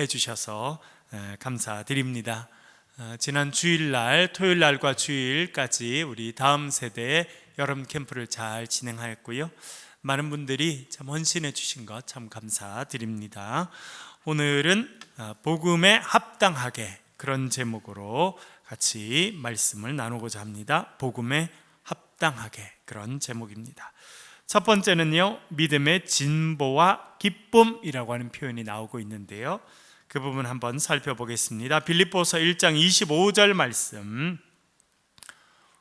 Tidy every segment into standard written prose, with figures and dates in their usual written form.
주셔서 감사드립니다. 지난 주일날, 토요일날과 주일까지 우리 다음 세대의 여름 캠프를 잘 진행하였고요. 많은 분들이 참 헌신해 주신 것 참 감사드립니다. 오늘은 복음에 합당하게, 그런 제목으로 같이 말씀을 나누고자 합니다. 복음에 합당하게, 그런 제목입니다. 첫 번째는요, 믿음의 진보와 기쁨이라고 하는 표현이 나오고 있는데요, 그 부분 한번 살펴보겠습니다. 빌립보서 1장 25절 말씀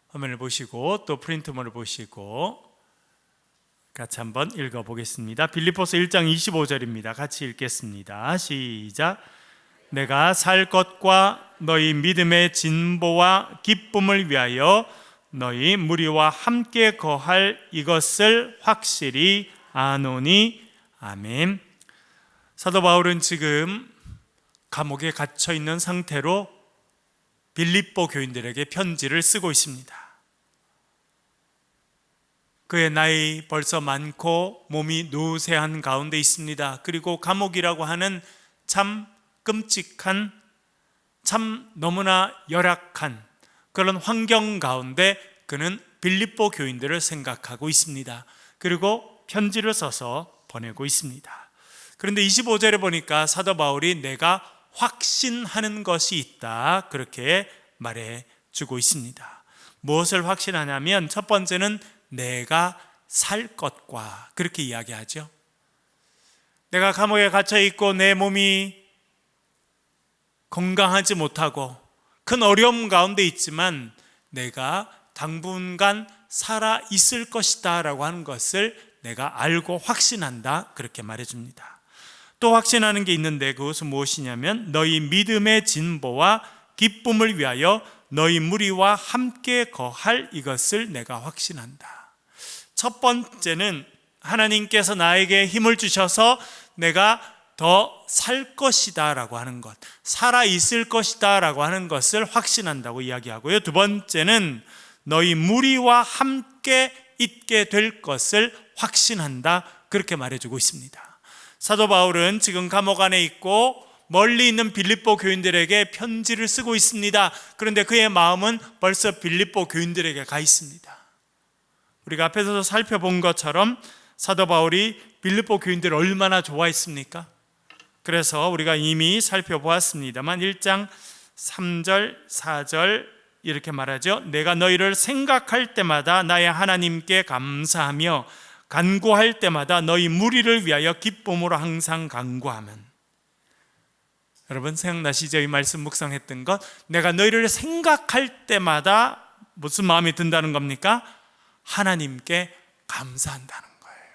화면을 보시고 또 프린트물을 보시고 같이 한번 읽어보겠습니다. 빌립보서 1장 25절입니다. 같이 읽겠습니다. 시작. 내가 살 것과 너희 믿음의 진보와 기쁨을 위하여 너희 무리와 함께 거할 이것을 확실히 아노니. 아멘. 사도 바울은 지금 감옥에 갇혀 있는 상태로 빌립보 교인들에게 편지를 쓰고 있습니다. 그의 나이 벌써 많고 몸이 노쇠한 가운데 있습니다. 그리고 감옥이라고 하는 참 끔찍한, 참 너무나 열악한 그런 환경 가운데 그는 빌립보 교인들을 생각하고 있습니다. 그리고 편지를 써서 보내고 있습니다. 그런데 25절에 보니까 사도 바울이 내가 확신하는 것이 있다, 그렇게 말해주고 있습니다. 무엇을 확신하냐면 첫 번째는 내가 살 것과, 그렇게 이야기하죠. 내가 감옥에 갇혀 있고 내 몸이 건강하지 못하고 큰 어려움 가운데 있지만 내가 당분간 살아 있을 것이다 라고 하는 것을 내가 알고 확신한다, 그렇게 말해줍니다. 또 확신하는 게 있는데 그것은 무엇이냐면 너희 믿음의 진보와 기쁨을 위하여 너희 무리와 함께 거할 이것을 내가 확신한다. 첫 번째는 하나님께서 나에게 힘을 주셔서 내가 더 살 것이다 라고 하는 것, 살아 있을 것이다 라고 하는 것을 확신한다고 이야기하고요. 두 번째는 너희 무리와 함께 있게 될 것을 확신한다, 그렇게 말해주고 있습니다. 사도 바울은 지금 감옥 안에 있고 멀리 있는 빌립보 교인들에게 편지를 쓰고 있습니다. 그런데 그의 마음은 벌써 빌립보 교인들에게 가 있습니다. 우리가 앞에서 살펴본 것처럼 사도 바울이 빌립보 교인들을 얼마나 좋아했습니까? 그래서 우리가 이미 살펴보았습니다만 1장 3절 4절 이렇게 말하죠. 내가 너희를 생각할 때마다 나의 하나님께 감사하며 간구할 때마다 너희 무리를 위하여 기쁨으로 항상 간구하면. 여러분 생각나시죠? 이 말씀 묵상했던 것. 내가 너희를 생각할 때마다 무슨 마음이 든다는 겁니까? 하나님께 감사한다는 거예요.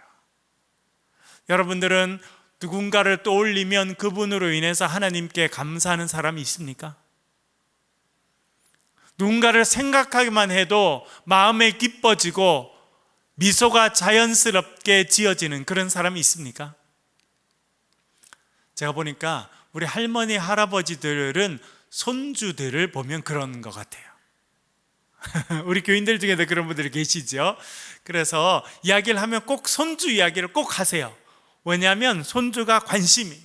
여러분들은 누군가를 떠올리면 그분으로 인해서 하나님께 감사하는 사람이 있습니까? 누군가를 생각하기만 해도 마음이 기뻐지고 미소가 자연스럽게 지어지는 그런 사람이 있습니까? 제가 보니까 우리 할머니, 할아버지들은 손주들을 보면 그런 것 같아요. 우리 교인들 중에도 그런 분들이 계시죠. 그래서 이야기를 하면 꼭 손주 이야기를 꼭 하세요. 왜냐하면 손주가 관심이,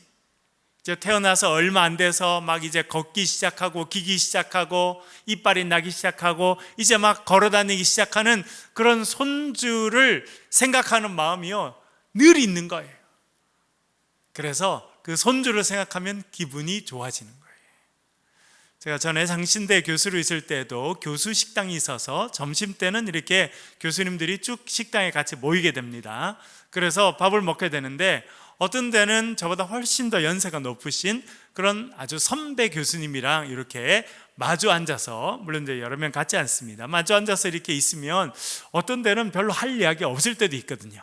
이제 태어나서 얼마 안 돼서 막 이제 걷기 시작하고 기기 시작하고 이빨이 나기 시작하고 이제 막 걸어다니기 시작하는 그런 손주를 생각하는 마음이요, 늘 있는 거예요. 그래서 그 손주를 생각하면 기분이 좋아지는 거예요. 제가 전에 장신대 교수로 있을 때도 교수 식당이 있어서 점심때는 이렇게 교수님들이 쭉 식당에 같이 모이게 됩니다. 그래서 밥을 먹게 되는데 어떤 데는 저보다 훨씬 더 연세가 높으신 그런 아주 선배 교수님이랑 이렇게 마주 앉아서, 물론 이제 여러 명 같지 않습니다. 마주 앉아서 이렇게 있으면 어떤 데는 별로 할 이야기 없을 때도 있거든요.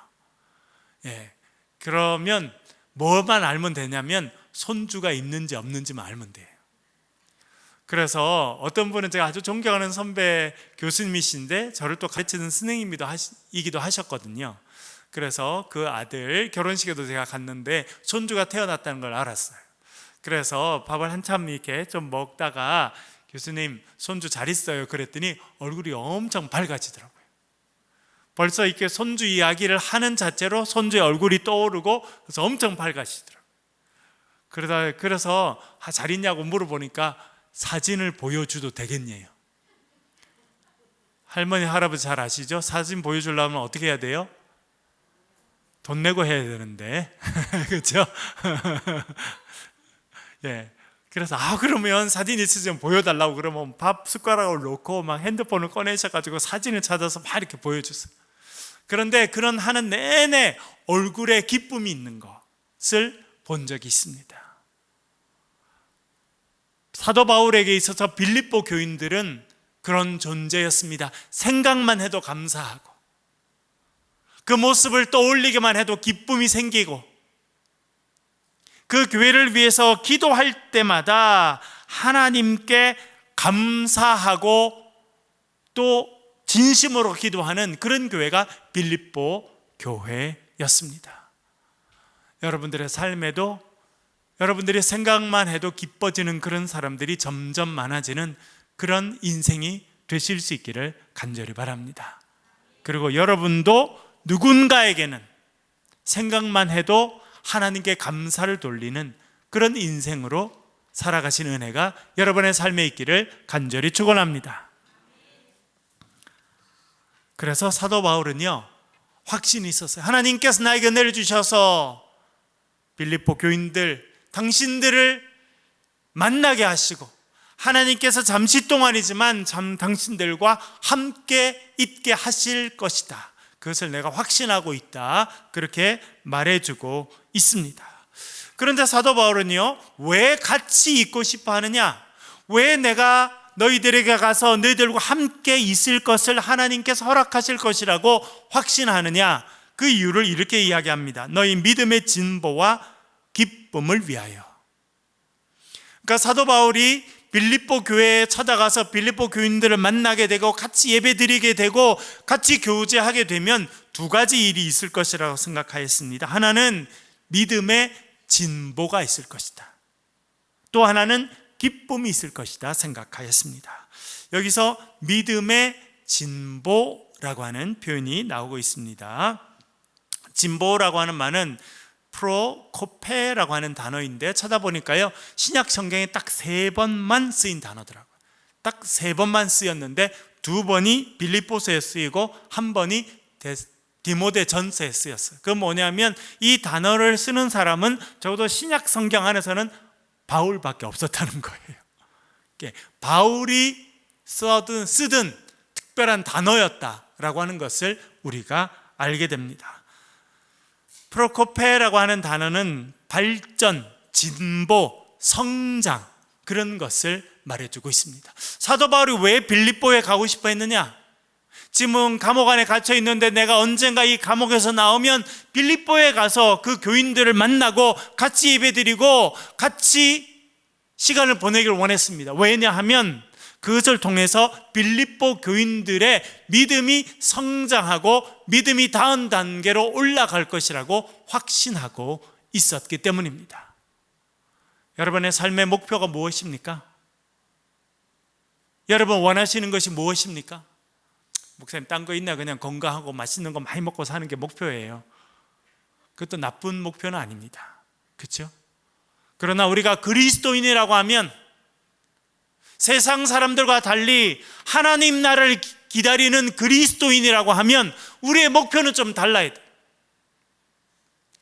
그러면 뭐만 알면 되냐면 손주가 있는지 없는지만 알면 돼요. 그래서 어떤 분은 제가 아주 존경하는 선배 교수님이신데 저를 또 가르치는 선생님이기도 하셨거든요. 그래서 그 아들 결혼식에도 제가 갔는데 손주가 태어났다는 걸 알았어요. 그래서 밥을 한참 이렇게 좀 먹다가 교수님 손주 잘 있어요 그랬더니 얼굴이 엄청 밝아지더라고요. 벌써 이렇게 손주 이야기를 하는 자체로 손주의 얼굴이 떠오르고 그래서 엄청 밝아지더라고요. 그래서 잘 있냐고 물어보니까 사진을 보여줘도 되겠네요. 할머니, 할아버지 잘 아시죠? 사진 보여주려면 어떻게 해야 돼요? 돈 내고 해야 되는데 그렇죠? 예. 그래서 그러면 사진 있으면 보여달라고 그러면 밥 숟가락을 놓고 막 핸드폰을 꺼내셔가지고 사진을 찾아서 막 이렇게 보여주세요. 그런데 그런 하는 내내 얼굴에 기쁨이 있는 것을 본 적이 있습니다. 사도 바울에게 있어서 빌립보 교인들은 그런 존재였습니다. 생각만 해도 감사하고 그 모습을 떠올리기만 해도 기쁨이 생기고 그 교회를 위해서 기도할 때마다 하나님께 감사하고 또 진심으로 기도하는 그런 교회가 빌립보 교회였습니다. 여러분들의 삶에도 여러분들이 생각만 해도 기뻐지는 그런 사람들이 점점 많아지는 그런 인생이 되실 수 있기를 간절히 바랍니다. 그리고 여러분도 누군가에게는 생각만 해도 하나님께 감사를 돌리는 그런 인생으로 살아가신 은혜가 여러분의 삶에 있기를 간절히 축원합니다. 그래서 사도 바울은요, 확신이 있었어요. 하나님께서 나에게 내려주셔서 빌립보 교인들, 당신들을 만나게 하시고 하나님께서 잠시 동안이지만 당신들과 함께 있게 하실 것이다. 그것을 내가 확신하고 있다. 그렇게 말해주고 있습니다. 그런데 사도 바울은요, 왜 같이 있고 싶어 하느냐? 왜 내가 너희들에게 가서 너희들과 함께 있을 것을 하나님께서 허락하실 것이라고 확신하느냐? 그 이유를 이렇게 이야기합니다. 너희 믿음의 진보와 기쁨을 위하여. 그러니까 사도 바울이 빌립보 교회에 찾아가서 빌립보 교인들을 만나게 되고 같이 예배드리게 되고 같이 교제하게 되면 두 가지 일이 있을 것이라고 생각하였습니다. 하나는 믿음의 진보가 있을 것이다. 또 하나는 기쁨이 있을 것이다 생각하였습니다. 여기서 믿음의 진보라고 하는 표현이 나오고 있습니다. 진보라고 하는 말은 프로코페라고 하는 단어인데 찾아보니까요, 신약 성경에 딱 3번만 쓰인 단어더라고요. 딱 3번만 쓰였는데 2번이 빌립보서에 쓰이고 1번이 디모데 전서에 쓰였어요. 그건 뭐냐면 이 단어를 쓰는 사람은 적어도 신약 성경 안에서는 바울밖에 없었다는 거예요. 바울이 쓰든 특별한 단어였다라고 하는 것을 우리가 알게 됩니다. 프로코페라고 하는 단어는 발전, 진보, 성장, 그런 것을 말해주고 있습니다. 사도 바울이 왜 빌립보에 가고 싶어 했느냐? 지금 감옥 안에 갇혀 있는데 내가 언젠가 이 감옥에서 나오면 빌립보에 가서 그 교인들을 만나고 같이 예배드리고 같이 시간을 보내기를 원했습니다. 왜냐하면 그것을 통해서 빌립보 교인들의 믿음이 성장하고 믿음이 다음 단계로 올라갈 것이라고 확신하고 있었기 때문입니다. 여러분의 삶의 목표가 무엇입니까? 여러분 원하시는 것이 무엇입니까? 목사님, 딴 거 있나? 그냥 건강하고 맛있는 거 많이 먹고 사는 게 목표예요. 그것도 나쁜 목표는 아닙니다. 그렇죠? 그러나 우리가 그리스도인이라고 하면 세상 사람들과 달리 하나님 나라를 기다리는 그리스도인이라고 하면 우리의 목표는 좀 달라야 돼요.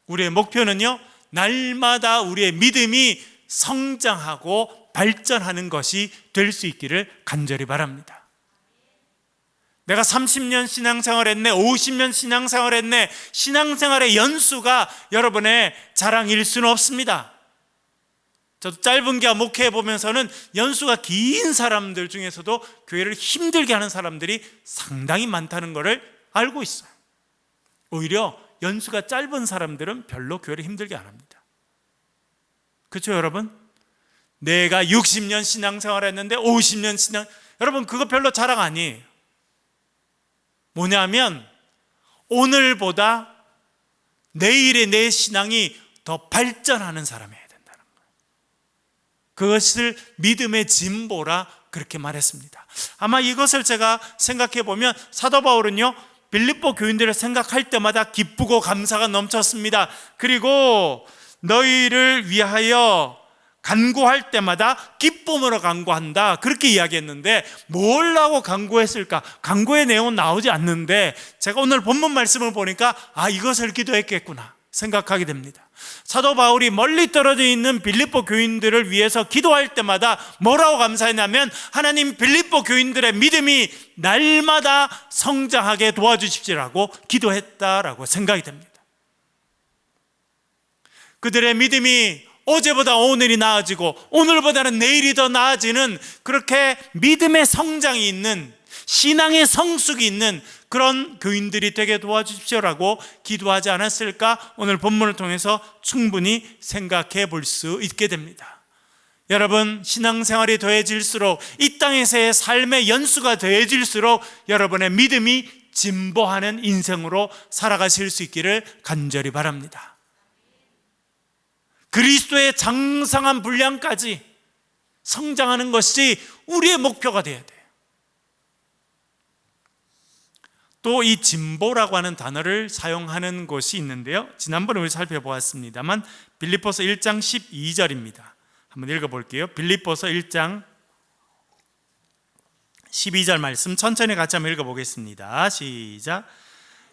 우리의 목표는요, 날마다 우리의 믿음이 성장하고 발전하는 것이 될 수 있기를 간절히 바랍니다. 내가 30년 신앙생활 했네, 50년 신앙생활 했네, 신앙생활의 연수가 여러분의 자랑일 수는 없습니다. 저도 짧은 기간 목회해 보면서는 연수가 긴 사람들 중에서도 교회를 힘들게 하는 사람들이 상당히 많다는 것을 알고 있어요. 오히려 연수가 짧은 사람들은 별로 교회를 힘들게 안 합니다. 그렇죠, 여러분? 내가 60년 신앙생활 했는데 50년 여러분 그거 별로 자랑 아니에요. 뭐냐면 오늘보다 내일의 내 신앙이 더 발전하는 사람이에요. 그것을 믿음의 진보라 그렇게 말했습니다. 아마 이것을 제가 생각해 보면 사도 바울은요, 빌립보 교인들을 생각할 때마다 기쁘고 감사가 넘쳤습니다. 그리고 너희를 위하여 간구할 때마다 기쁨으로 간구한다, 그렇게 이야기했는데 뭘 하고 간구했을까? 간구의 내용은 나오지 않는데 제가 오늘 본문 말씀을 보니까 이것을 기도했겠구나 생각하게 됩니다. 사도 바울이 멀리 떨어져 있는 빌립보 교인들을 위해서 기도할 때마다 뭐라고 감사했냐면, 하나님, 빌립보 교인들의 믿음이 날마다 성장하게 도와주십시오라고 기도했다라고 생각이 됩니다. 그들의 믿음이 어제보다 오늘이 나아지고 오늘보다는 내일이 더 나아지는, 그렇게 믿음의 성장이 있는, 신앙의 성숙이 있는 그런 교인들이 되게 도와주십시오라고 기도하지 않았을까? 오늘 본문을 통해서 충분히 생각해 볼 수 있게 됩니다. 여러분, 신앙생활이 더해질수록, 이 땅에서의 삶의 연수가 더해질수록 여러분의 믿음이 진보하는 인생으로 살아가실 수 있기를 간절히 바랍니다. 그리스도의 장성한 분량까지 성장하는 것이 우리의 목표가 되어야 돼요. 또 이 진보라고 하는 단어를 사용하는 곳이 있는데요, 지난번에 우리 살펴보았습니다만 빌립보서 1장 12절입니다. 한번 읽어볼게요. 빌립보서 1장 12절 말씀 천천히 같이 한번 읽어보겠습니다. 시작.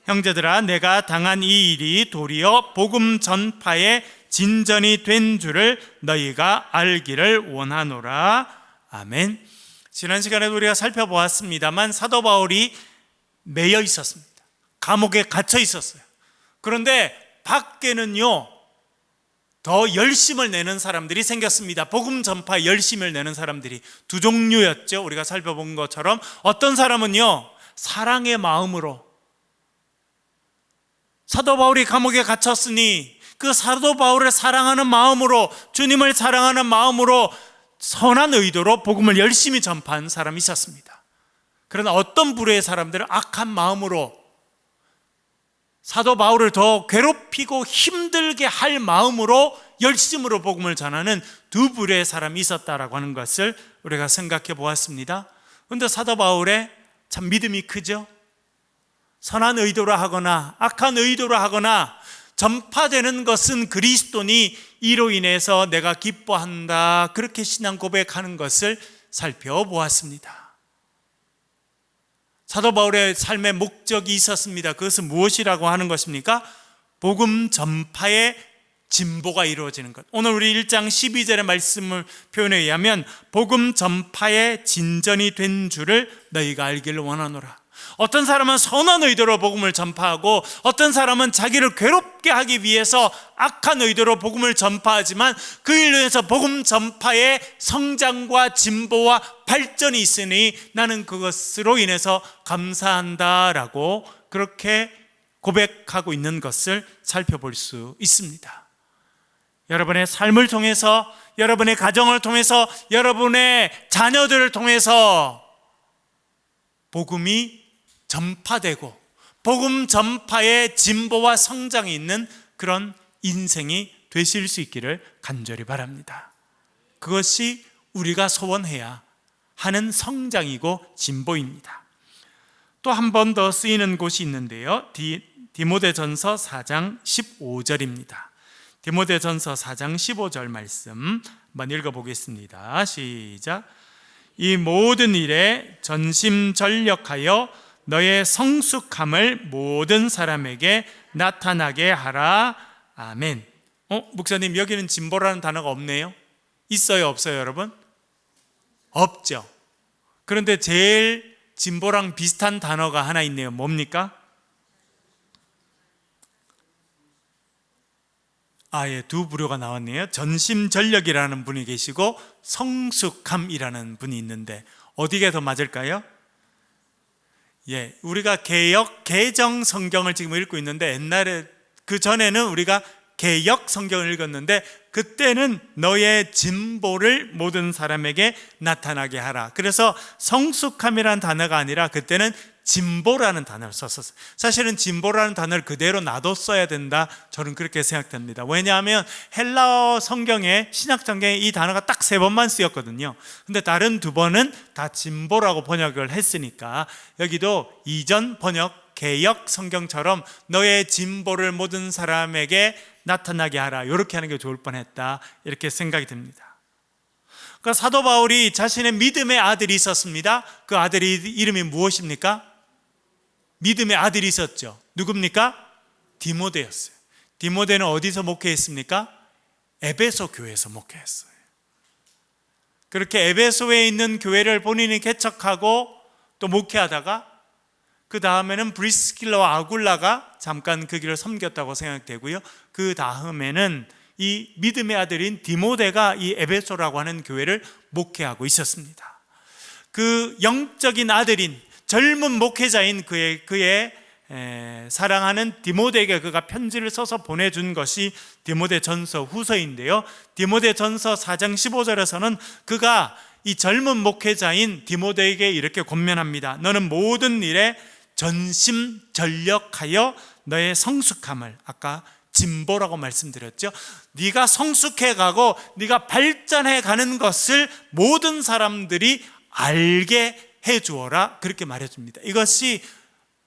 형제들아, 내가 당한 이 일이 도리어 복음 전파의 진전이 된 줄을 너희가 알기를 원하노라. 아멘. 지난 시간에 우리가 살펴보았습니다만 사도 바울이 매여 있었습니다. 감옥에 갇혀 있었어요. 그런데 밖에는요, 더 열심을 내는 사람들이 생겼습니다. 복음 전파에 열심을 내는 사람들이 두 종류였죠. 우리가 살펴본 것처럼 어떤 사람은요, 사랑의 마음으로, 사도 바울이 감옥에 갇혔으니 그 사도 바울을 사랑하는 마음으로, 주님을 사랑하는 마음으로 선한 의도로 복음을 열심히 전파한 사람이 있었습니다. 그러나 어떤 부류의 사람들은 악한 마음으로 사도 바울을 더 괴롭히고 힘들게 할 마음으로 열심으로 복음을 전하는 두 부류의 사람이 있었다라고 하는 것을 우리가 생각해 보았습니다. 그런데 사도 바울의 참 믿음이 크죠. 선한 의도로 하거나 악한 의도로 하거나 전파되는 것은 그리스도니 이로 인해서 내가 기뻐한다, 그렇게 신앙 고백하는 것을 살펴보았습니다. 사도 바울의 삶의 목적이 있었습니다. 그것은 무엇이라고 하는 것입니까? 복음 전파의 진보가 이루어지는 것. 오늘 우리 1장 12절의 말씀을 표현에 의하면 복음 전파의 진전이 된 줄을 너희가 알기를 원하노라. 어떤 사람은 선한 의도로 복음을 전파하고 어떤 사람은 자기를 괴롭게 하기 위해서 악한 의도로 복음을 전파하지만 그 일로 인해서 복음 전파의 성장과 진보와 발전이 있으니 나는 그것으로 인해서 감사한다라고 그렇게 고백하고 있는 것을 살펴볼 수 있습니다. 여러분의 삶을 통해서, 여러분의 가정을 통해서, 여러분의 자녀들을 통해서 복음이 전파되고 복음 전파의 진보와 성장이 있는 그런 인생이 되실 수 있기를 간절히 바랍니다. 그것이 우리가 소원해야 하는 성장이고 진보입니다. 또 한 번 더 쓰이는 곳이 있는데요, 디모데전서 4장 15절입니다. 디모데전서 4장 15절 말씀 한번 읽어보겠습니다. 시작. 이 모든 일에 전심전력하여 너의 성숙함을 모든 사람에게 나타나게 하라. 아멘. 목사님, 여기는 진보라는 단어가 없네요. 있어요, 없어요, 여러분? 없죠. 그런데 제일 진보랑 비슷한 단어가 하나 있네요. 뭡니까? 예, 두 부류가 나왔네요. 전심전력이라는 분이 계시고 성숙함이라는 분이 있는데 어디가 더 맞을까요? 예, 우리가 개정 성경을 지금 읽고 있는데 옛날에 그 전에는 우리가 개역 성경을 읽었는데 그때는 너의 진보를 모든 사람에게 나타나게 하라. 그래서 성숙함이라는 단어가 아니라 그때는 진보라는 단어를 썼었어요. 사실은 진보라는 단어를 그대로 놔뒀어야 된다, 저는 그렇게 생각됩니다. 왜냐하면 헬라어 성경에, 신약 성경에 이 단어가 딱 3번만 쓰였거든요. 근데 다른 2번은 다 진보라고 번역을 했으니까 여기도 이전 번역 개역 성경처럼 너의 진보를 모든 사람에게 나타나게 하라, 이렇게 하는 게 좋을 뻔했다, 이렇게 생각이 듭니다. 그러니까 사도 바울이 자신의 믿음의 아들이 있었습니다. 그 아들이 이름이 무엇입니까? 믿음의 아들이 있었죠. 누굽니까? 디모데였어요. 디모데는 어디서 목회했습니까? 에베소 교회에서 목회했어요. 그렇게 에베소에 있는 교회를 본인이 개척하고 또 목회하다가 그 다음에는 브리스킬라와 아굴라가 잠깐 그 길을 섬겼다고 생각되고요. 그 다음에는 이 믿음의 아들인 디모데가 이 에베소라고 하는 교회를 목회하고 있었습니다. 그 영적인 아들인 젊은 목회자인 그의 사랑하는 디모데에게 그가 편지를 써서 보내준 것이 디모데전서 후서인데요, 디모데전서 4장 15절에서는 그가 이 젊은 목회자인 디모데에게 이렇게 권면합니다. 너는 모든 일에 전심전력하여 너의 성숙함을, 아까 진보라고 말씀드렸죠, 네가 성숙해가고 네가 발전해가는 것을 모든 사람들이 알게 해주어라, 그렇게 말해줍니다. 이것이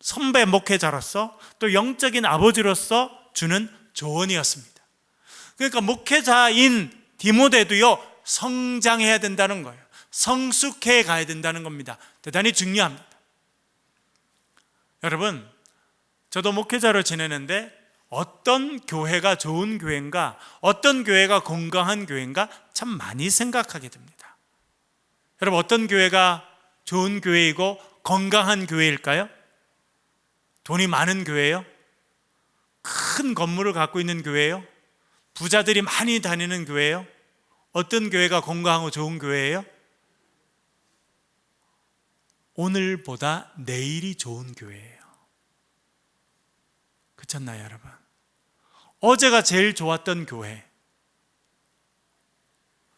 선배 목회자로서 또 영적인 아버지로서 주는 조언이었습니다. 그러니까 목회자인 디모데도요, 성장해야 된다는 거예요. 성숙해 가야 된다는 겁니다. 대단히 중요합니다. 여러분, 저도 목회자로 지내는데 어떤 교회가 좋은 교회인가, 어떤 교회가 건강한 교회인가 참 많이 생각하게 됩니다. 여러분, 어떤 교회가 좋은 교회이고 건강한 교회일까요? 돈이 많은 교회예요? 큰 건물을 갖고 있는 교회예요? 부자들이 많이 다니는 교회예요? 어떤 교회가 건강하고 좋은 교회예요? 오늘보다 내일이 좋은 교회예요. 그렇잖아요, 여러분? 어제가 제일 좋았던 교회,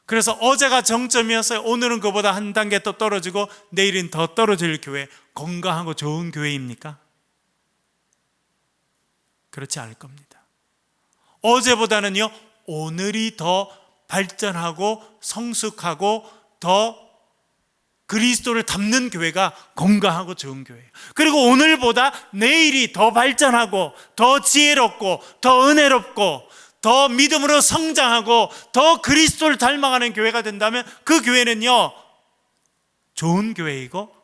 그래서 어제가 정점이었어요. 오늘은 그보다 한 단계 또 떨어지고 내일은 더 떨어질 교회, 건강하고 좋은 교회입니까? 그렇지 않을 겁니다. 어제보다는요, 오늘이 더 발전하고 성숙하고 더 그리스도를 담는 교회가 건강하고 좋은 교회예요. 그리고 오늘보다 내일이 더 발전하고 더 지혜롭고 더 은혜롭고 더 믿음으로 성장하고 더 그리스도를 닮아가는 교회가 된다면 그 교회는요, 좋은 교회이고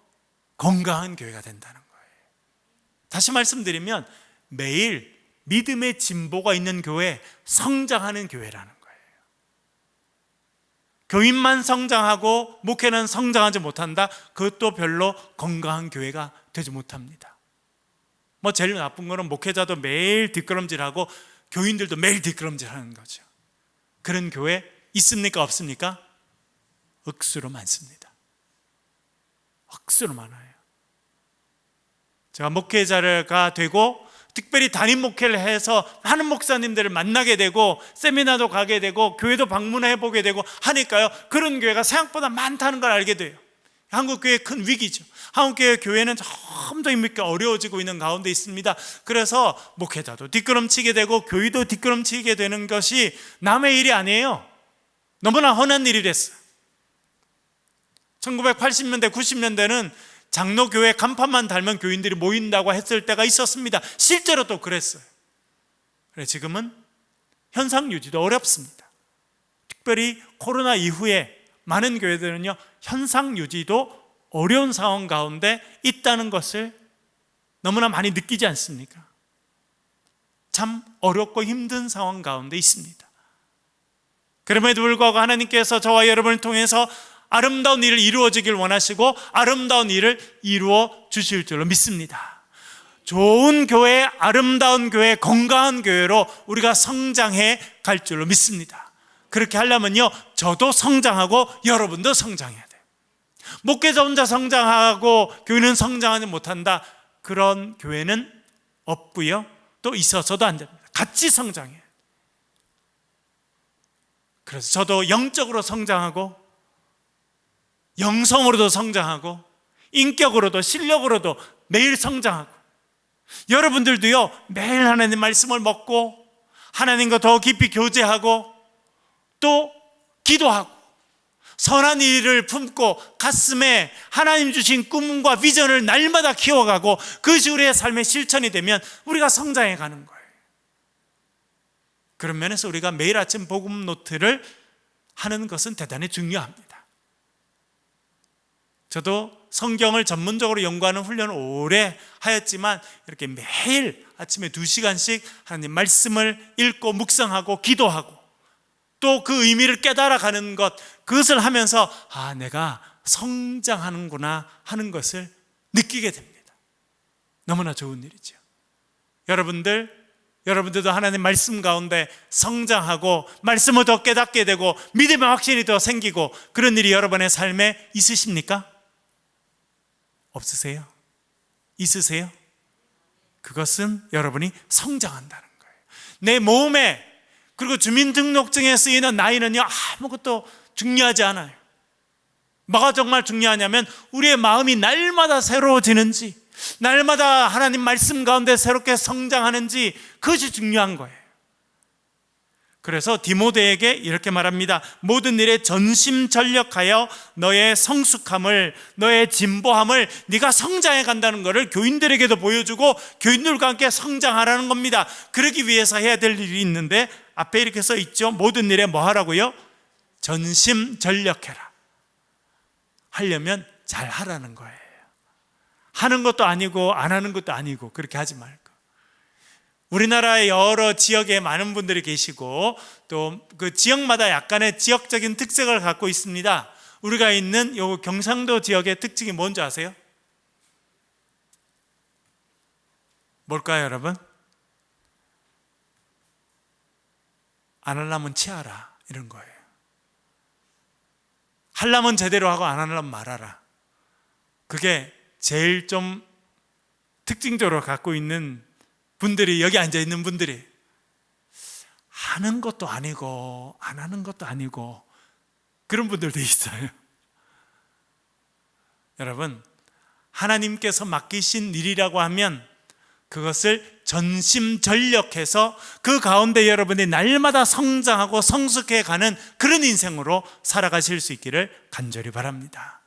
건강한 교회가 된다는 거예요. 다시 말씀드리면 매일 믿음의 진보가 있는 교회, 성장하는 교회라는 거예요. 교인만 성장하고 목회는 성장하지 못한다? 그것도 별로 건강한 교회가 되지 못합니다. 제일 나쁜 거는 목회자도 매일 뒷걸음질하고 교인들도 매일 뒷걸음질하는 거죠. 그런 교회 있습니까? 없습니까? 억수로 많습니다. 억수로 많아요. 제가 목회자가 되고 특별히 담임 목회를 해서 많은 목사님들을 만나게 되고 세미나도 가게 되고 교회도 방문해 보게 되고 하니까요, 그런 교회가 생각보다 많다는 걸 알게 돼요. 한국교회의 큰 위기죠. 한국교회 교회는 점점 이렇게 어려워지고 있는 가운데 있습니다. 그래서 목회자도 뒷걸음치게 되고 교회도 뒷걸음치게 되는 것이 남의 일이 아니에요. 너무나 흔한 일이 됐어요. 1980년대 90년대는 장로교회 간판만 달면 교인들이 모인다고 했을 때가 있었습니다. 실제로 또 그랬어요. 그래, 지금은 현상 유지도 어렵습니다. 특별히 코로나 이후에 많은 교회들은요, 현상 유지도 어려운 상황 가운데 있다는 것을 너무나 많이 느끼지 않습니까? 참 어렵고 힘든 상황 가운데 있습니다. 그럼에도 불구하고 하나님께서 저와 여러분을 통해서 아름다운 일을 이루어지길 원하시고 아름다운 일을 이루어 주실 줄로 믿습니다. 좋은 교회, 아름다운 교회, 건강한 교회로 우리가 성장해 갈 줄로 믿습니다. 그렇게 하려면요, 저도 성장하고 여러분도 성장해야 돼요. 목회자 혼자 성장하고 교회는 성장하지 못한다, 그런 교회는 없고요, 또 있어서도 안 됩니다. 같이 성장해요. 그래서 저도 영적으로 성장하고 영성으로도 성장하고 인격으로도 실력으로도 매일 성장하고, 여러분들도요, 매일 하나님 말씀을 먹고 하나님과 더 깊이 교제하고 또 기도하고 선한 일을 품고 가슴에 하나님 주신 꿈과 비전을 날마다 키워가고 그것이 우리의 삶의 실천이 되면 우리가 성장해 가는 거예요. 그런 면에서 우리가 매일 아침 복음 노트를 하는 것은 대단히 중요합니다. 저도 성경을 전문적으로 연구하는 훈련을 오래 하였지만 이렇게 매일 아침에 2시간씩 하나님 말씀을 읽고 묵상하고 기도하고 또 그 의미를 깨달아가는 것, 그것을 하면서 내가 성장하는구나 하는 것을 느끼게 됩니다. 너무나 좋은 일이죠. 여러분들도 하나님 말씀 가운데 성장하고 말씀을 더 깨닫게 되고 믿음의 확신이 더 생기고 그런 일이 여러분의 삶에 있으십니까? 없으세요? 있으세요? 그것은 여러분이 성장한다는 거예요. 내 몸에 그리고 주민등록증에 쓰이는 나이는요 아무것도 중요하지 않아요. 뭐가 정말 중요하냐면 우리의 마음이 날마다 새로워지는지, 날마다 하나님 말씀 가운데 새롭게 성장하는지, 그것이 중요한 거예요. 그래서 디모데에게 이렇게 말합니다. 모든 일에 전심전력하여 너의 성숙함을, 너의 진보함을, 네가 성장해 간다는 것을 교인들에게도 보여주고 교인들과 함께 성장하라는 겁니다. 그러기 위해서 해야 될 일이 있는데 앞에 이렇게 써 있죠. 모든 일에 뭐 하라고요? 전심전력해라. 하려면 잘 하라는 거예요. 하는 것도 아니고 안 하는 것도 아니고 그렇게 하지 말고. 우리나라의 여러 지역에 많은 분들이 계시고 또 그 지역마다 약간의 지역적인 특색을 갖고 있습니다. 우리가 있는 요 경상도 지역의 특징이 뭔지 아세요? 뭘까요, 여러분? 안 하려면 치아라, 이런 거예요. 하려면 제대로 하고 안 하려면 말아라. 그게 제일 좀 특징적으로 갖고 있는 분들이, 여기 앉아 있는 분들이 하는 것도 아니고 안 하는 것도 아니고 그런 분들도 있어요. 여러분, 하나님께서 맡기신 일이라고 하면 그것을 전심전력해서 그 가운데 여러분이 날마다 성장하고 성숙해 가는 그런 인생으로 살아가실 수 있기를 간절히 바랍니다.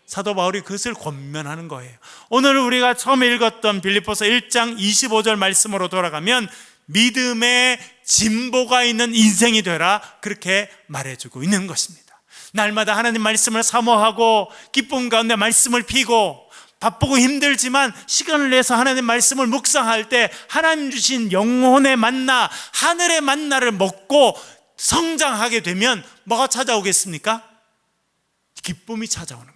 사도 바울이 그것을 권면하는 거예요. 오늘 우리가 처음에 읽었던 빌립보서 1장 25절 말씀으로 돌아가면 믿음의 진보가 있는 인생이 되라, 그렇게 말해주고 있는 것입니다. 날마다 하나님 말씀을 사모하고 기쁨 가운데 말씀을 피고 바쁘고 힘들지만 시간을 내서 하나님 말씀을 묵상할 때 하나님 주신 영혼의 만나, 하늘의 만나를 먹고 성장하게 되면 뭐가 찾아오겠습니까? 기쁨이 찾아오는 거예요.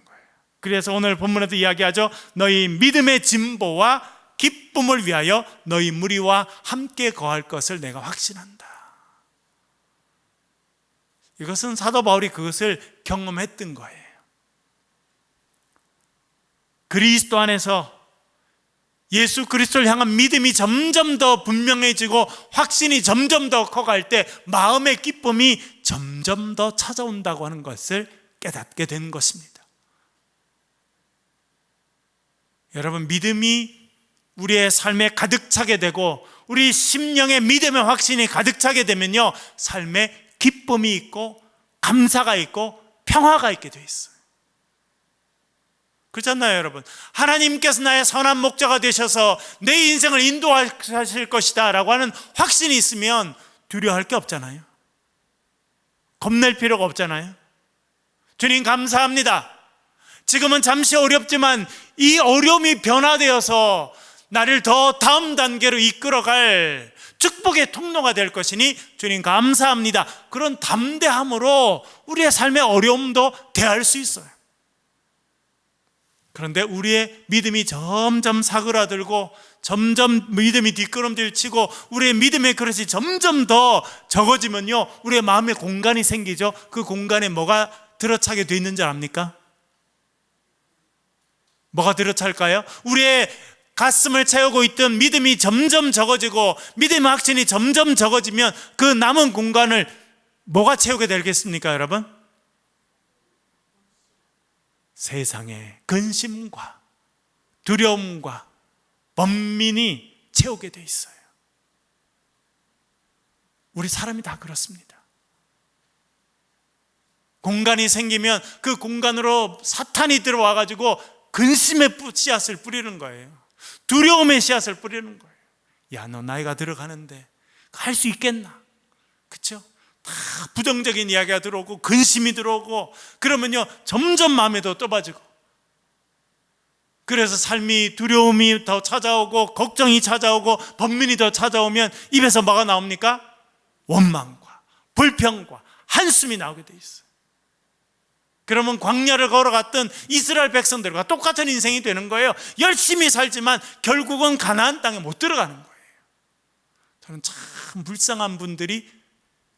그래서 오늘 본문에도 이야기하죠. 너희 믿음의 진보와 기쁨을 위하여 너희 무리와 함께 거할 것을 내가 확신한다. 이것은 사도 바울이 그것을 경험했던 거예요. 그리스도 안에서 예수 그리스도를 향한 믿음이 점점 더 분명해지고 확신이 점점 더 커갈 때 마음의 기쁨이 점점 더 찾아온다고 하는 것을 깨닫게 된 것입니다. 여러분, 믿음이 우리의 삶에 가득 차게 되고 우리 심령의 믿음의 확신이 가득 차게 되면요, 삶에 기쁨이 있고 감사가 있고 평화가 있게 돼 있어요. 그렇잖아요, 여러분. 하나님께서 나의 선한 목자가 되셔서 내 인생을 인도하실 것이다 라고 하는 확신이 있으면 두려워할 게 없잖아요. 겁낼 필요가 없잖아요. 주님 감사합니다. 지금은 잠시 어렵지만 이 어려움이 변화되어서 나를 더 다음 단계로 이끌어갈 축복의 통로가 될 것이니 주님 감사합니다. 그런 담대함으로 우리의 삶의 어려움도 대할 수 있어요. 그런데 우리의 믿음이 점점 사그라들고 점점 믿음이 뒷걸음질 치고 우리의 믿음의 그릇이 점점 더 적어지면요, 우리의 마음에 공간이 생기죠. 그 공간에 뭐가 들어차게 돼 있는 줄 압니까? 뭐가 들어찰까요? 우리의 가슴을 채우고 있던 믿음이 점점 적어지고 믿음의 확신이 점점 적어지면 그 남은 공간을 뭐가 채우게 되겠습니까, 여러분? 세상의 근심과 두려움과 번민이 채우게 돼 있어요. 우리 사람이 다 그렇습니다. 공간이 생기면 그 공간으로 사탄이 들어와가지고 근심의 씨앗을 뿌리는 거예요. 두려움의 씨앗을 뿌리는 거예요. 야, 너 나이가 들어가는데 할 수 있겠나? 그렇죠? 다 부정적인 이야기가 들어오고 근심이 들어오고 그러면요 점점 마음이 더 좁아지고, 그래서 삶이 두려움이 더 찾아오고 걱정이 찾아오고 번민이 더 찾아오면 입에서 뭐가 나옵니까? 원망과 불평과 한숨이 나오게 돼 있어요. 그러면 광야를 걸어갔던 이스라엘 백성들과 똑같은 인생이 되는 거예요. 열심히 살지만 결국은 가나안 땅에 못 들어가는 거예요. 저는 참 불쌍한 분들이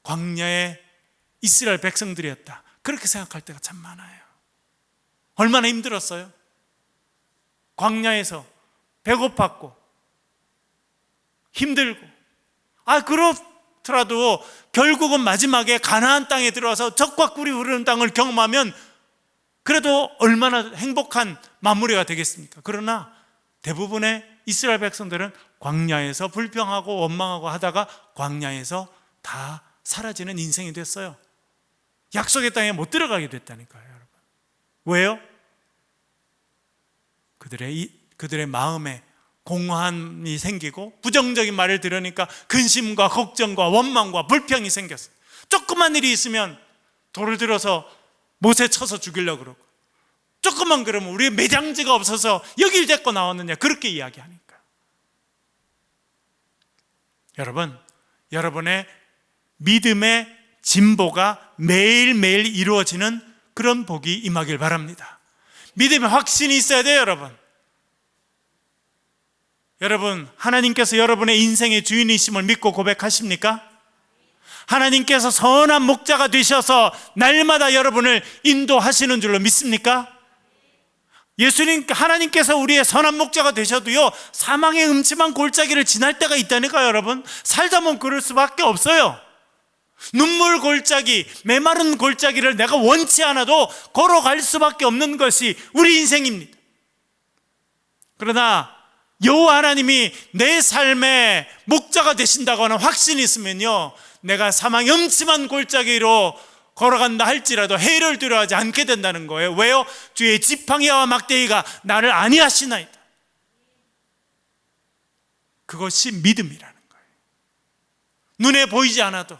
광야의 이스라엘 백성들이었다, 그렇게 생각할 때가 참 많아요. 얼마나 힘들었어요. 광야에서 배고팠고 힘들고, 그렇더라도 결국은 마지막에 가나안 땅에 들어와서 적과 꿀이 흐르는 땅을 경험하면 그래도 얼마나 행복한 마무리가 되겠습니까? 그러나 대부분의 이스라엘 백성들은 광야에서 불평하고 원망하고 하다가 광야에서 다 사라지는 인생이 됐어요. 약속의 땅에 못 들어가게 됐다니까요, 여러분. 왜요? 그들의 마음에 공허함이 생기고 부정적인 말을 들으니까 근심과 걱정과 원망과 불평이 생겼어요. 조그만 일이 있으면 돌을 들어서 못에 쳐서 죽이려고 그러고, 조금만 그러면 우리 매장지가 없어서 여길 데리고 나왔느냐, 그렇게 이야기하니까. 여러분, 여러분의 믿음의 진보가 매일매일 이루어지는 그런 복이 임하길 바랍니다. 믿음의 확신이 있어야 돼요, 여러분. 여러분, 하나님께서 여러분의 인생의 주인이심을 믿고 고백하십니까? 하나님께서 선한 목자가 되셔서 날마다 여러분을 인도하시는 줄로 믿습니까? 하나님께서 우리의 선한 목자가 되셔도요, 사망의 음침한 골짜기를 지날 때가 있다니까요, 여러분. 살다 보면 그럴 수밖에 없어요. 눈물 골짜기, 메마른 골짜기를 내가 원치 않아도 걸어갈 수밖에 없는 것이 우리 인생입니다. 그러나 여호와 하나님이 내 삶의 목자가 되신다고 하는 확신이 있으면요, 내가 사망의 음침한 골짜기로 걸어간다 할지라도 해를 두려워하지 않게 된다는 거예요. 왜요? 주의 지팡이와 막대기가 나를 안위하시나이다. 그것이 믿음이라는 거예요. 눈에 보이지 않아도,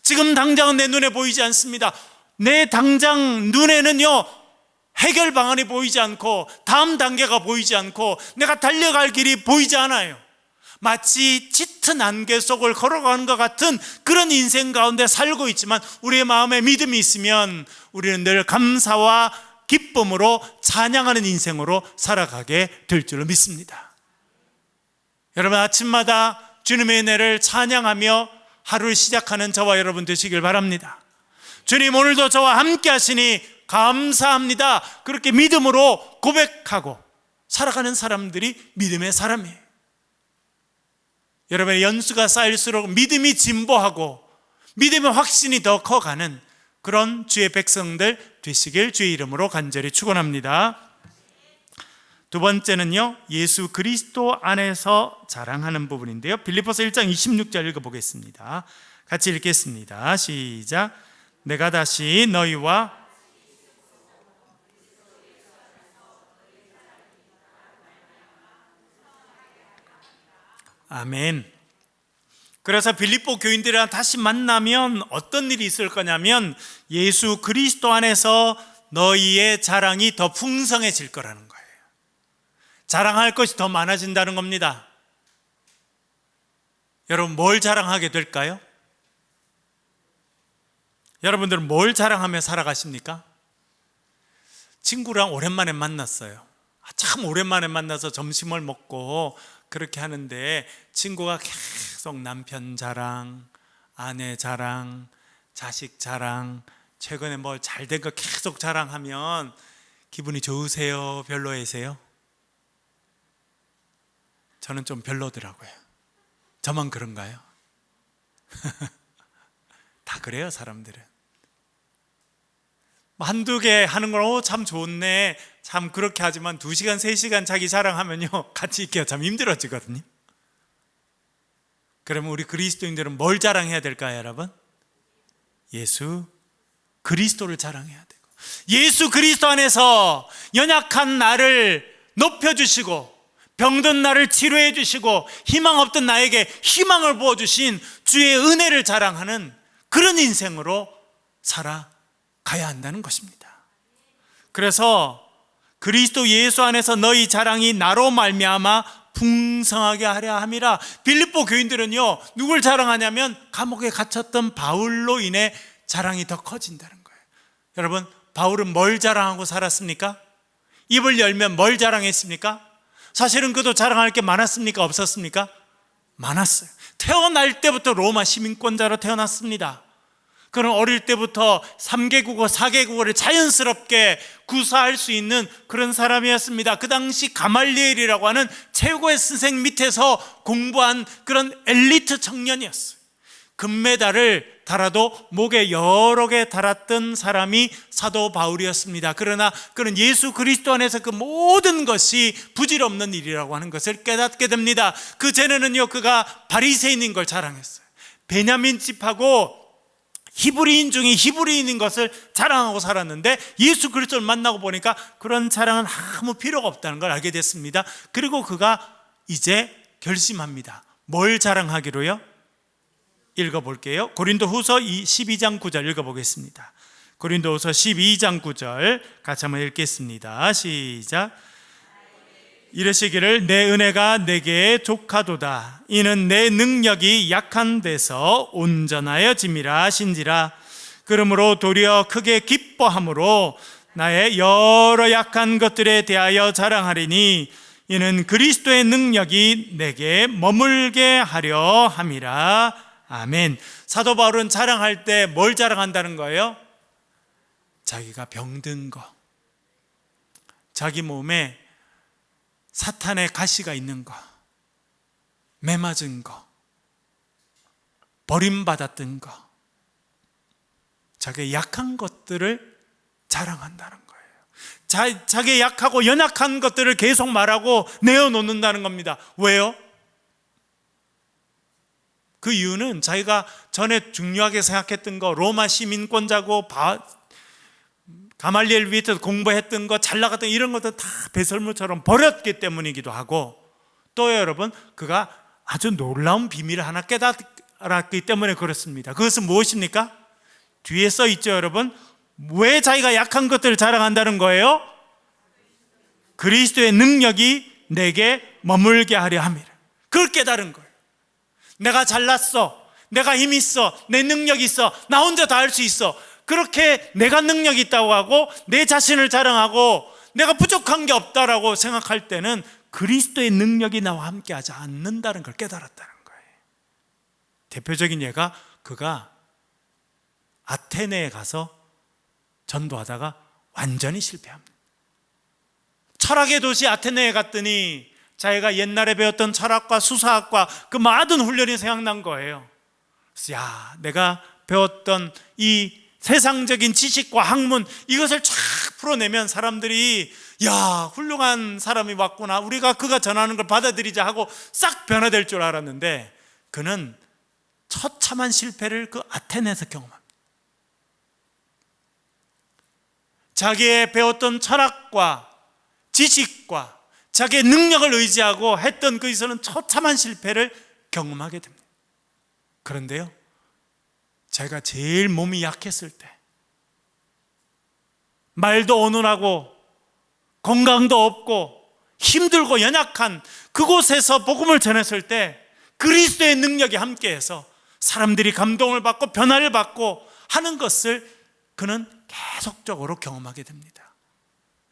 지금 당장은 내 눈에 보이지 않습니다. 내 당장 눈에는요 해결 방안이 보이지 않고 다음 단계가 보이지 않고 내가 달려갈 길이 보이지 않아요. 마치 짙은 안개 속을 걸어가는 것 같은 그런 인생 가운데 살고 있지만, 우리의 마음에 믿음이 있으면 우리는 늘 감사와 기쁨으로 찬양하는 인생으로 살아가게 될 줄로 믿습니다. 여러분, 아침마다 주님의 은혜를 찬양하며 하루를 시작하는 저와 여러분 되시길 바랍니다. 주님, 오늘도 저와 함께 하시니 감사합니다, 그렇게 믿음으로 고백하고 살아가는 사람들이 믿음의 사람이에요. 여러분의 연수가 쌓일수록 믿음이 진보하고 믿음의 확신이 더 커가는 그런 주의 백성들 되시길 주의 이름으로 간절히 축원합니다. 두 번째는요, 예수 그리스도 안에서 자랑하는 부분인데요, 빌립보서 1장 26절 읽어보겠습니다. 같이 읽겠습니다. 시작. 내가 다시 너희와 아멘. 그래서 빌립보 교인들이랑 다시 만나면 어떤 일이 있을 거냐면, 예수 그리스도 안에서 너희의 자랑이 더 풍성해질 거라는 거예요. 자랑할 것이 더 많아진다는 겁니다. 여러분, 뭘 자랑하게 될까요? 여러분들은 뭘 자랑하며 살아가십니까? 친구랑 오랜만에 만났어요. 참 오랜만에 만나서 점심을 먹고 그렇게 하는데, 친구가 계속 남편 자랑, 아내 자랑, 자식 자랑, 최근에 뭐 잘된 거 계속 자랑하면 기분이 좋으세요? 별로이세요? 저는 좀 별로더라고요. 저만 그런가요? 다 그래요, 사람들은. 한두 개 하는 건 참 좋네, 참 그렇게 하지만 2시간, 3시간 자기 자랑하면요, 같이 있기가 참 힘들어지거든요. 그러면 우리 그리스도인들은 뭘 자랑해야 될까요, 여러분? 예수 그리스도를 자랑해야 되고, 예수 그리스도 안에서 연약한 나를 높여주시고 병든 나를 치료해 주시고 희망 없던 나에게 희망을 부어주신 주의 은혜를 자랑하는 그런 인생으로 살아가야 한다는 것입니다. 그래서 그리스도 예수 안에서 너희 자랑이 나로 말미암아 풍성하게 하려 함이라. 빌립보 교인들은요, 누굴 자랑하냐면 감옥에 갇혔던 바울로 인해 자랑이 더 커진다는 거예요. 여러분, 바울은 뭘 자랑하고 살았습니까? 입을 열면 뭘 자랑했습니까? 사실은 그도 자랑할 게 많았습니까? 없었습니까? 많았어요. 태어날 때부터 로마 시민권자로 태어났습니다. 그는 어릴 때부터 3개국어, 4개국어를 자연스럽게 구사할 수 있는 그런 사람이었습니다. 그 당시 가말리엘이라고 하는 최고의 선생 밑에서 공부한 그런 엘리트 청년이었어요. 금메달을 달아도 목에 여러 개 달았던 사람이 사도 바울이었습니다. 그러나 그는 예수 그리스도 안에서 그 모든 것이 부질없는 일이라고 하는 것을 깨닫게 됩니다. 그 전에는요, 그가 바리새인인 걸 자랑했어요. 베냐민 집하고 히브리인 중에 히브리인인 것을 자랑하고 살았는데 예수 그리스도를 만나고 보니까 그런 자랑은 아무 필요가 없다는 걸 알게 됐습니다. 그리고 그가 이제 결심합니다. 뭘 자랑하기로요? 읽어볼게요. 고린도후서 12장 9절 읽어보겠습니다. 고린도후서 12장 9절 같이 한번 읽겠습니다. 시작. 이르시기를 내 은혜가 내게 족하도다. 이는 내 능력이 약한 데서 온전하여짐이라 하신지라. 그러므로 도리어 크게 기뻐함으로 나의 여러 약한 것들에 대하여 자랑하리니 이는 그리스도의 능력이 내게 머물게 하려 함이라. 아멘. 사도 바울은 자랑할 때 뭘 자랑한다는 거예요? 자기가 병든 거, 자기 몸에 사탄의 가시가 있는 거, 매 맞은 거, 버림받았던 거, 자기의 약한 것들을 자랑한다는 거예요. 자기의 약하고 연약한 것들을 계속 말하고 내어놓는다는 겁니다. 왜요? 그 이유는 자기가 전에 중요하게 생각했던 거, 로마 시민권자고 가말리엘 위에서 공부했던 거, 잘 나갔던 이런 것들 다 배설물처럼 버렸기 때문이기도 하고, 또 여러분, 그가 아주 놀라운 비밀을 하나 깨달았기 때문에 그렇습니다. 그것은 무엇입니까? 뒤에 써 있죠, 여러분. 왜 자기가 약한 것들을 자랑한다는 거예요? 그리스도의 능력이 내게 머물게 하려 함이라. 그걸 깨달은 거예요. 내가 잘났어, 내가 힘 있어, 내 능력이 있어, 나 혼자 다 할 수 있어, 그렇게 내가 능력이 있다고 하고 내 자신을 자랑하고 내가 부족한 게 없다라고 생각할 때는 그리스도의 능력이 나와 함께 하지 않는다는 걸 깨달았다는 거예요. 대표적인 예가 그가 아테네에 가서 전도하다가 완전히 실패합니다. 철학의 도시 아테네에 갔더니 자기가 옛날에 배웠던 철학과 수사학과 그 많은 훈련이 생각난 거예요. 그래서 내가 배웠던 이 세상적인 지식과 학문, 이것을 쫙 풀어내면 사람들이 훌륭한 사람이 왔구나, 우리가 그가 전하는 걸 받아들이자 하고 싹 변화될 줄 알았는데, 그는 처참한 실패를 그 아테네에서 경험합니다. 자기의 배웠던 철학과 지식과 자기의 능력을 의지하고 했던 거기서는 처참한 실패를 경험하게 됩니다. 그런데요, 자기가 제일 몸이 약했을 때, 말도 어눌하고 건강도 없고 힘들고 연약한 그곳에서 복음을 전했을 때 그리스도의 능력이 함께해서 사람들이 감동을 받고 변화를 받고 하는 것을 그는 계속적으로 경험하게 됩니다.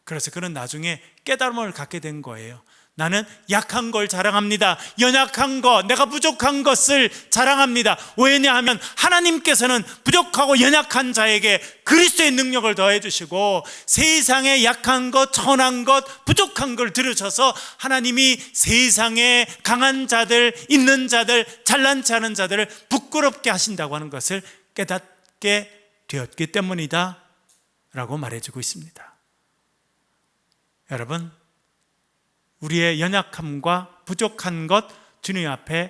그래서 그는 나중에 깨달음을 갖게 된 거예요. 나는 약한 걸 자랑합니다. 연약한 것, 내가 부족한 것을 자랑합니다. 왜냐하면 하나님께서는 부족하고 연약한 자에게 그리스도의 능력을 더해 주시고 세상에 약한 것, 천한 것, 부족한 걸 들으셔서 하나님이 세상에 강한 자들, 있는 자들, 잘난치 않은 자들을 부끄럽게 하신다고 하는 것을 깨닫게 되었기 때문이다 라고 말해주고 있습니다. 여러분, 우리의 연약함과 부족한 것 주님 앞에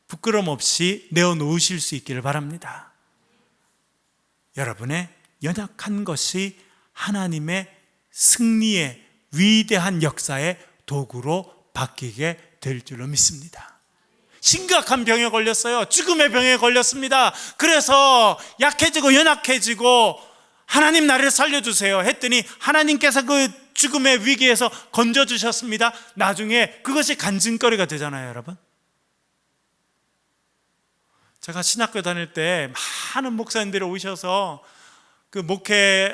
부끄럼 없이 내어놓으실 수 있기를 바랍니다. 여러분의 연약한 것이 하나님의 승리의 위대한 역사의 도구로 바뀌게 될 줄로 믿습니다. 심각한 병에 걸렸어요. 죽음의 병에 걸렸습니다. 그래서 약해지고 연약해지고 하나님 나를 살려주세요 했더니 하나님께서 그 죽음의 위기에서 건져주셨습니다. 나중에 그것이 간증거리가 되잖아요, 여러분. 제가 신학교 다닐 때 많은 목사님들이 오셔서 그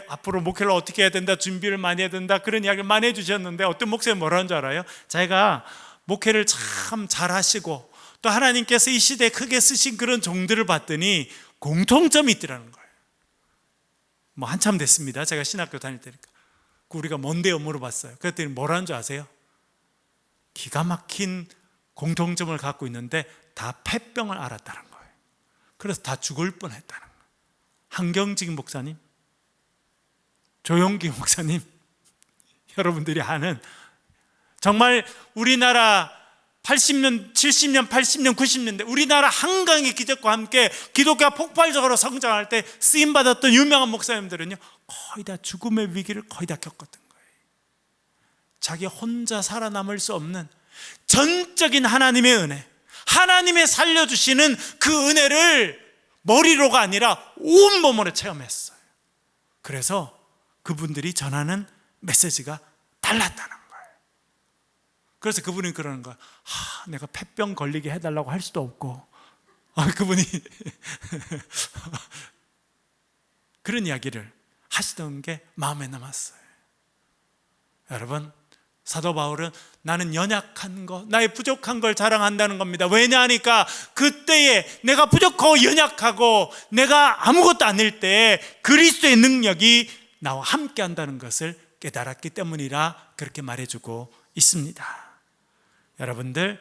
앞으로 목회를 어떻게 해야 된다, 준비를 많이 해야 된다, 그런 이야기를 많이 해주셨는데, 어떤 목사님이 뭐라는 줄 알아요? 자기가 목회를 참 잘하시고 또 하나님께서 이 시대에 크게 쓰신 그런 종들을 봤더니 공통점이 있더라는 거예요. 뭐 한참 됐습니다, 제가 신학교 다닐 때니까. 우리가 뭔데요? 물어봤어요. 그랬더니 뭐라는 줄 아세요? 기가 막힌 공통점을 갖고 있는데 다 폐병을 앓았다는 거예요. 그래서 다 죽을 뻔했다는 거예요. 한경직 목사님, 조용기 목사님, 여러분들이 아는, 정말 우리나라 80년, 70년, 80년, 90년대 우리나라 한강의 기적과 함께 기독교가 폭발적으로 성장할 때 쓰임받았던 유명한 목사님들은요, 거의 다 죽음의 위기를 거의 다 겪었던 거예요. 자기 혼자 살아남을 수 없는 전적인 하나님의 은혜, 하나님의 살려주시는 그 은혜를 머리로가 아니라 온몸으로 체험했어요. 그래서 그분들이 전하는 메시지가 달랐다는 거예요. 그래서 그분이 그러는 거예요. 내가 폐병 걸리게 해달라고 할 수도 없고, 그분이 그런 이야기를 하시던 게 마음에 남았어요. 여러분, 사도 바울은 나는 연약한 것, 나의 부족한 걸 자랑한다는 겁니다. 왜냐하니까 그때에 내가 부족하고 연약하고 내가 아무것도 아닐 때에 그리스도의 능력이 나와 함께 한다는 것을 깨달았기 때문이라 그렇게 말해주고 있습니다. 여러분들,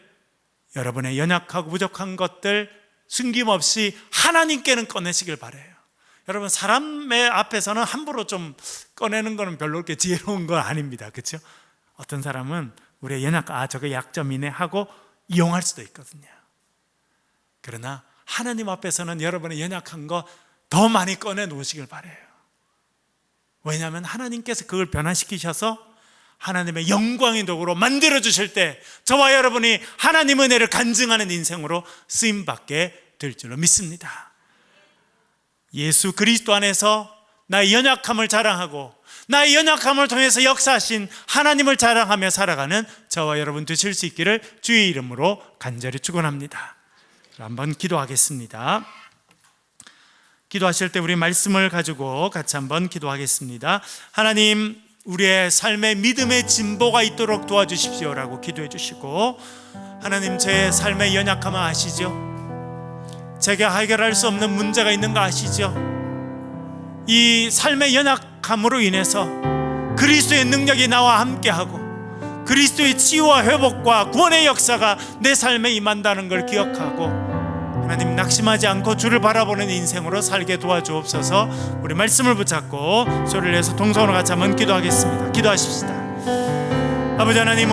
여러분의 연약하고 부족한 것들 숨김없이 하나님께는 꺼내시길 바라요. 여러분, 사람의 앞에서는 함부로 좀 꺼내는 거는 별로 그렇게 지혜로운 건 아닙니다. 그렇죠? 어떤 사람은 우리의 저게 약점이네 하고 이용할 수도 있거든요. 그러나 하나님 앞에서는 여러분의 연약한 거 더 많이 꺼내 놓으시길 바라요. 왜냐하면 하나님께서 그걸 변화시키셔서 하나님의 영광의 도구로 만들어 주실 때 저와 여러분이 하나님 은혜를 간증하는 인생으로 쓰임받게 될 줄로 믿습니다. 예수 그리스도 안에서 나의 연약함을 자랑하고 나의 연약함을 통해서 역사하신 하나님을 자랑하며 살아가는 저와 여러분 되실 수 있기를 주의 이름으로 간절히 축원합니다. 한번 기도하겠습니다. 기도하실 때 우리 말씀을 가지고 같이 한번 기도하겠습니다. 하나님, 우리의 삶에 믿음의 진보가 있도록 도와주십시오라고 기도해 주시고, 하나님, 제 삶의 연약함을 아시죠? 제가 해결할 수 없는 문제가 있는 거 아시죠? 이 삶의 연약함으로 인해서 그리스도의 능력이 나와 함께하고 그리스도의 치유와 회복과 구원의 역사가 내 삶에 임한다는 걸 기억하고, 하나님, 낙심하지 않고 주를 바라보는 인생으로 살게 도와주옵소서. 우리 말씀을 붙잡고 소리를 내서 동성으로 같이 한번 기도하겠습니다. 기도하십시다. 아버지 하나님,